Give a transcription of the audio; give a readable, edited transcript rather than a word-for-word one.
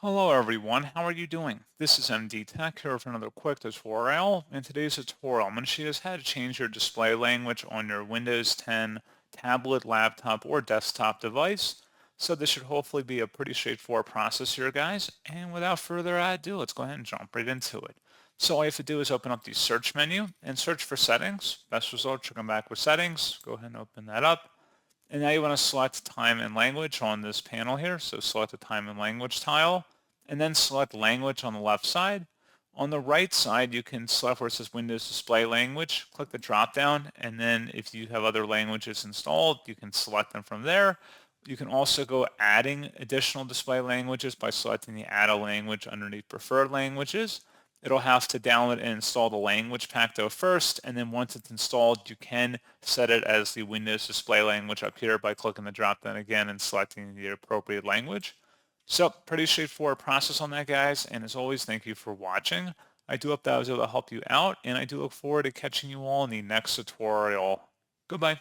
Hello everyone, how are you doing? This is MD Tech here with another quick tutorial. In today's tutorial, I'm going to show you how to change your display language on your Windows 10 tablet, laptop, or desktop device. So this should hopefully be a pretty straightforward process here, guys. And without further ado, let's go ahead and jump right into it. So all you have to do is open up the search menu and search for settings. Best result should come back with settings. Go ahead and open that up. And now you want to select time and language on this panel here. So select the time and language tile and then select language on the left side. On the right side, you can select where it says Windows Display Language. Click the drop down, and then if you have other languages installed, you can select them from there. You can also go adding additional display languages by selecting the Add a Language underneath Preferred Languages. It'll have to download and install the language pack though first, and then once it's installed, you can set it as the Windows display language up here by clicking the drop down again and selecting the appropriate language. So pretty straightforward process on that, guys, and as always, thank you for watching. I do hope that I was able to help you out, and I do look forward to catching you all in the next tutorial. Goodbye.